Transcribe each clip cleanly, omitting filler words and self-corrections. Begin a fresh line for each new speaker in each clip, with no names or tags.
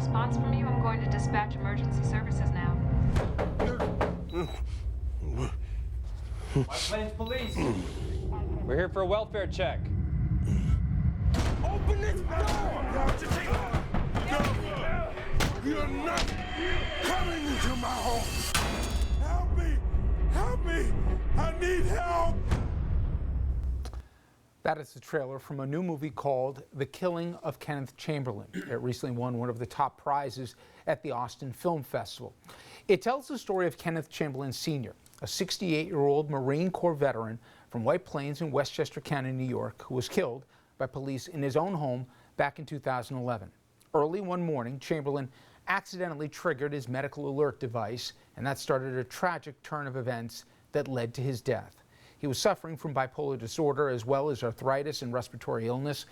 response from you, I'm going to dispatch emergency services now.
White Plains Police. We're here for a welfare check.
Open this door! You're not coming into my home! Help me! Help me! I need help!
That is the trailer from a new movie called The Killing of Kenneth Chamberlain. It recently won one of the top prizes at the Austin Film Festival. It tells the story of Kenneth Chamberlain Sr., a 68-year-old Marine Corps veteran from White Plains in Westchester County, New York, who was killed by police in his own home back in 2011. Early one morning, Chamberlain accidentally triggered his medical alert device, and that started a tragic turn of events that led to his death. He was suffering from bipolar disorder as well as arthritis and respiratory illness.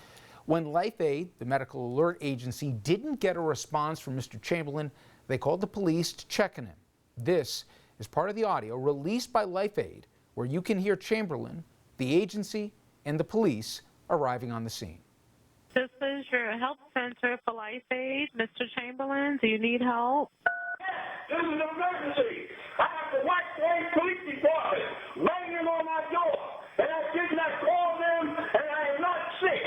When Life Aid, the medical alert agency, didn't get a response from Mr. Chamberlain, they called the police to check on him. This is part of the audio released by Life Aid, where you can hear Chamberlain, the agency, and the police arriving on the scene.
This is your help center for Life Aid. Mr. Chamberlain, do you need help?
This is an emergency. I have the White Plains Police Department banging on my door, and I did not call them, and I am not sick.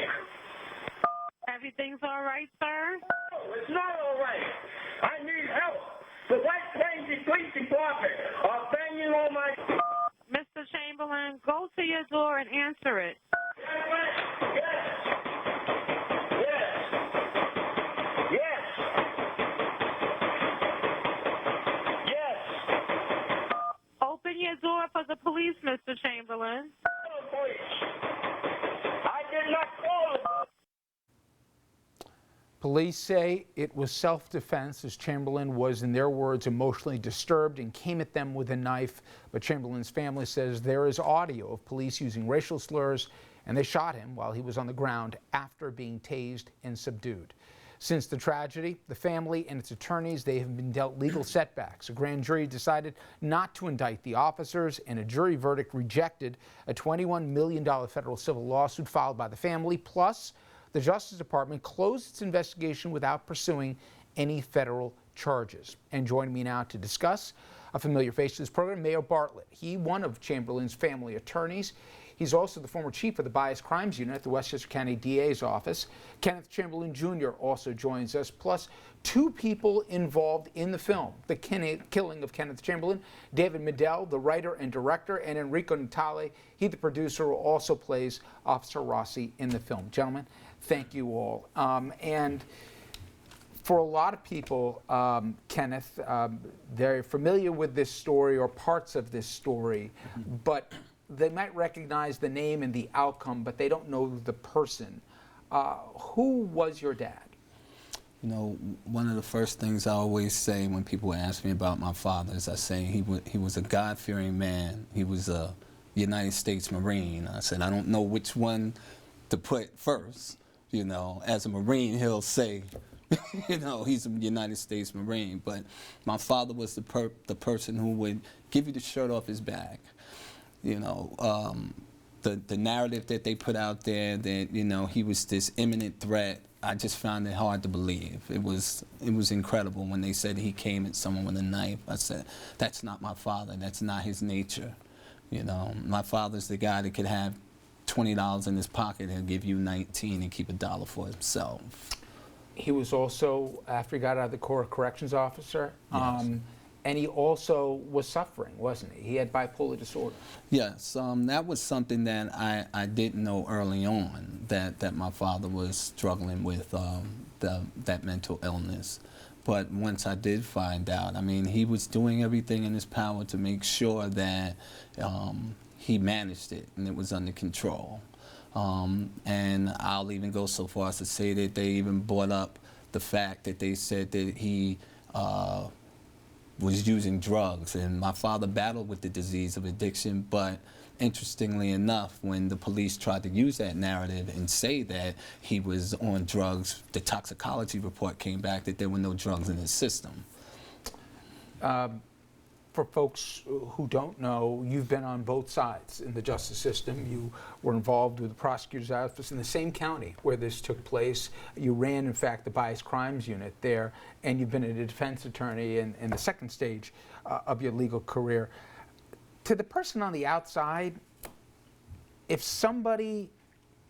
Everything's all right, sir?
No, it's not all right. I need help. The White Plains Police Department are banging on my door.
Mr. Chamberlain, go to your door and answer it. Door for the police, Mr. Chamberlain.
I did not call it.
Police say it was self-defense as Chamberlain was, in their words, emotionally disturbed and came at them with a knife. But Chamberlain's family says there is audio of police using racial slurs, and they shot him while he was on the ground after being tased and subdued. Since the tragedy, the family and its attorneys, they have been dealt legal setbacks. A grand jury decided not to indict the officers, and a jury verdict rejected a $21 million federal civil lawsuit filed by the family. Plus, the Justice Department closed its investigation without pursuing any federal charges. And joining me now to discuss, a familiar face to this program, Mayo Bartlett. He, one of Chamberlain's family attorneys. He's also the former chief of the Bias Crimes Unit at the Westchester County DA's office. Kenneth Chamberlain Jr. also joins us, plus two people involved in the film, The Killing of Kenneth Chamberlain. David Medell, the writer and director, and Enrico Natale, he the producer, who also plays Officer Rossi in the film. Gentlemen, thank you all. And for a lot of people, Kenneth, they're familiar with this story or parts of this story, but they might recognize the name and the outcome, but they don't know the person. Who was your dad?
You know, one of the first things I always say when people ask me about my father is I say he was a God-fearing man. He was a United States Marine. I said, I don't know which one to put first. You know, as a Marine, he'll say, you know, he's a United States Marine. But my father was the person who would give you the shirt off his back. You know, the narrative that they put out there that, you know, he was this imminent threat, I just found it hard to believe. It was incredible when they said he came at someone with a knife. I said, that's not my father. That's not his nature. You know, my father's the guy that could have $20 in his pocket and give you 19 and keep $1 for himself.
He was also, after he got out of the Corps, a corrections officer.
Yes.
And he also was suffering, wasn't he? He had bipolar disorder.
Yes, that was something that I didn't know early on, that my father was struggling with that mental illness. But once I did find out, I mean, he was doing everything in his power to make sure that he managed it and it was under control. And I'll even go so far as to say that they even brought up the fact that they said that he was using drugs, and my father battled with the disease of addiction, but interestingly enough, when the police tried to use that narrative and say that he was on drugs, the toxicology report came back that there were no drugs in his system.
For For folks who don't know, you've been on both sides in the justice system. You were involved with the prosecutor's office in the same county where this took place. You ran, in fact, the bias crimes unit there, and you've been a defense attorney in the second stage of your legal career. To the person on the outside, if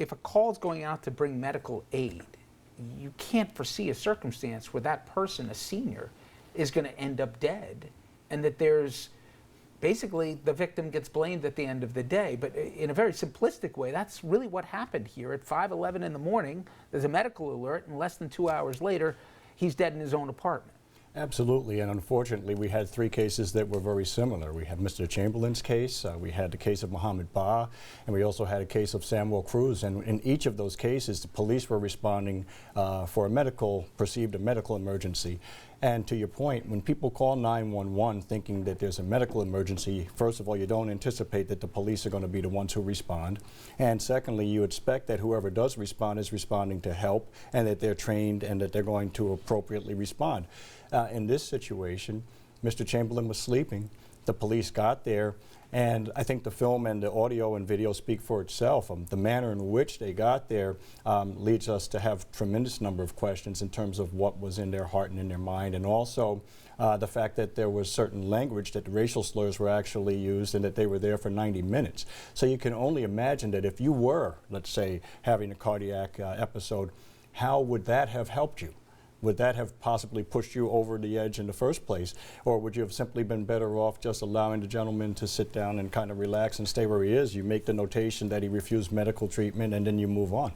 a call is going out to bring medical aid, you can't foresee a circumstance where that person, a senior, is going to end up dead, and that there's basically the victim gets blamed at the end of the day. But in a very simplistic way, that's really what happened here. At 5:11 in the morning, there's a medical alert, and less than 2 hours later, he's dead in his own apartment.
Absolutely, and unfortunately we had 3 cases that were very similar. We had Mr. Chamberlain's case, we had the case of Muhammad Ba, and we also had a case of Samuel Cruz. And in each of those cases, the police were responding for a perceived medical emergency. And to your point, when people call 911 thinking that there's a medical emergency, first of all, you don't anticipate that the police are going to be the ones who respond. And secondly, you expect that whoever does respond is responding to help, and that they're trained and that they're going to appropriately respond. In this situation, Mr. Chamberlain was sleeping. The police got there, and I think the film and the audio and video speak for itself. The manner in which they got there leads us to have a tremendous number of questions in terms of what was in their heart and in their mind, and also the fact that there was certain language, that the racial slurs were actually used, and that they were there for 90 minutes. So you can only imagine that if you were, let's say, having a cardiac episode, how would that have helped you? Would that have possibly pushed you over the edge in the first place? Or would you have simply been better off just allowing the gentleman to sit down and kind of relax and stay where he is? You make the notation that he refused medical treatment, and then you move on.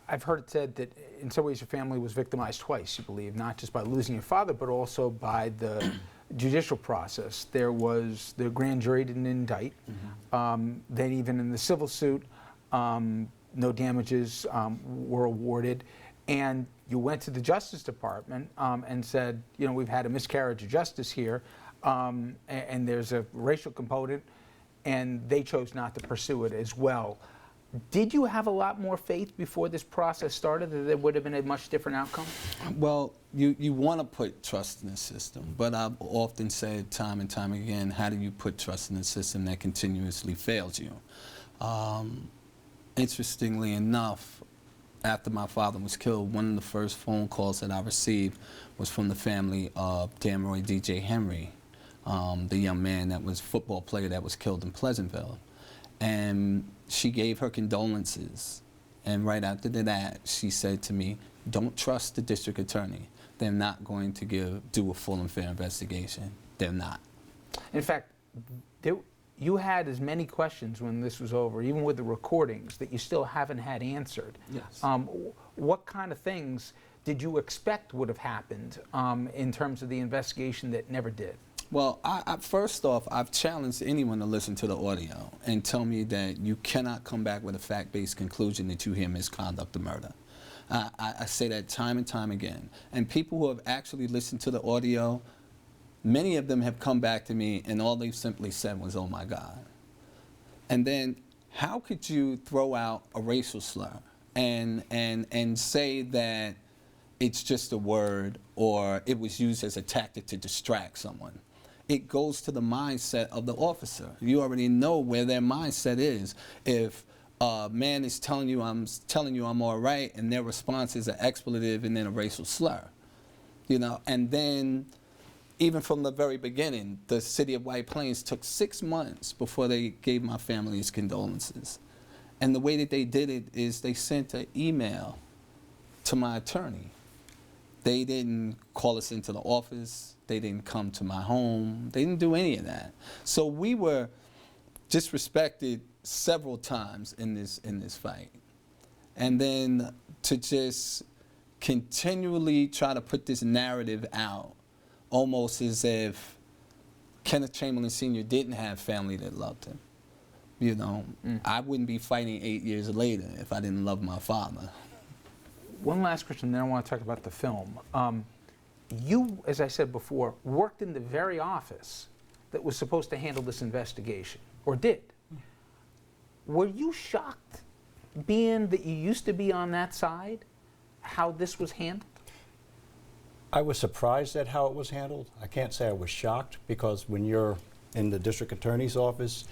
I've heard it said that in some ways your family was victimized twice, you believe, not just by losing your father, but also by the judicial process. There was, the grand jury didn't indict. Then even in the civil suit, no damages were awarded. And you went to the Justice Department and said, you know, we've had a miscarriage of justice here, and there's a racial component, and they chose not to pursue it as well. Did you have a lot more faith before this process started that there would have been a much different outcome?
Well, you want to put trust in the system, but I've often said time and time again, how do you put trust in a system that continuously fails you? Interestingly enough, after my father was killed, one of the first phone calls that I received was from the family of Damroy DJ Henry, the young man that was a football player that was killed in Pleasantville. And she gave her condolences. And right after that, she said to me, don't trust the district attorney. They're not going to do a full and fair investigation. They're not.
In fact, you had as many questions when this was over, even with the recordings, that you still haven't had answered.
Yes.
What kind of things did you expect would have happened in terms of the investigation that never did?
Well, first off, I've challenged anyone to listen to the audio and tell me that you cannot come back with a fact-based conclusion that you hear misconduct or murder. I say that time and time again. And people who have actually listened to the audio, many of them have come back to me, and all they've simply said was, oh my God. And then how could you throw out a racial slur and say that it's just a word or it was used as a tactic to distract someone? It goes to the mindset of the officer. You already know where their mindset is. If a man is telling you I'm all right, and their response is an expletive and then a racial slur, you know, and then even from the very beginning, the city of White Plains took 6 months before they gave my family his condolences. And the way that they did it is they sent an email to my attorney. They didn't call us into the office. They didn't come to my home. They didn't do any of that. So we were disrespected several times in this fight. And then to just continually try to put this narrative out, almost as if Kenneth Chamberlain Sr. didn't have family that loved him. You know, I wouldn't be fighting 8 years later if I didn't love my father.
One last question, then I want to talk about the film. You, as I said before, worked in the very office that was supposed to handle this investigation, or did. Were you shocked, being that you used to be on that side, how this was handled?
I was surprised at how it was handled. I can't say I was shocked, because when you're in the district attorney's office,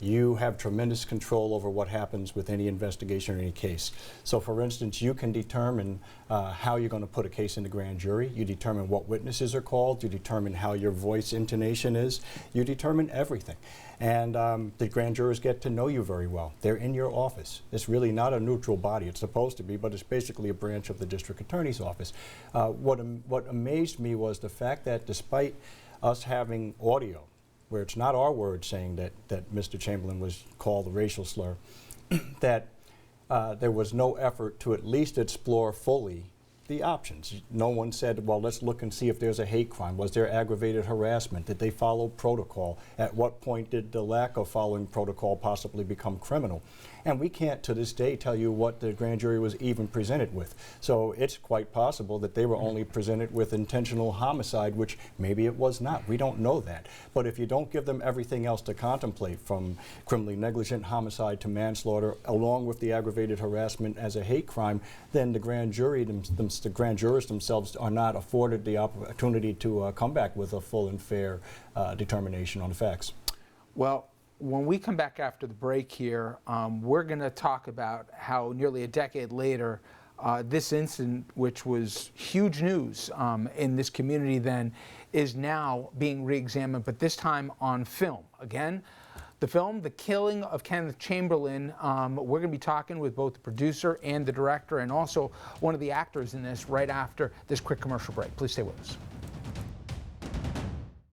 you have tremendous control over what happens with any investigation or any case. So for instance, you can determine how you're going to put a case in the grand jury. You determine what witnesses are called. You determine how your voice intonation is. You determine everything. And the grand jurors get to know you very well. They're in your office. It's really not a neutral body. It's supposed to be, but it's basically a branch of the district attorney's office. What amazed me was the fact that despite us having audio, where it's not our word saying that Mr. Chamberlain was called a racial slur, that there was no effort to at least explore fully the options. No one said, well, let's look and see if there's a hate crime. Was there aggravated harassment? Did they follow protocol? At what point did the lack of following protocol possibly become criminal? And we can't to this day tell you what the grand jury was even presented with. So it's quite possible that they were only presented with intentional homicide, which maybe it was not. We don't know that. But if you don't give them everything else to contemplate, from criminally negligent homicide to manslaughter, along with the aggravated harassment as a hate crime, then the grand jury, the grand jurors themselves are not afforded the opportunity to come back with a full and fair determination on the facts.
Well, when we come back after the break here, we're going to talk about how nearly a decade later, this incident, which was huge news in this community then, is now being re-examined, but this time on film. Again, the film, The Killing of Kenneth Chamberlain, we're going to be talking with both the producer and the director, and also one of the actors in this, right after this quick commercial break. Please stay with us.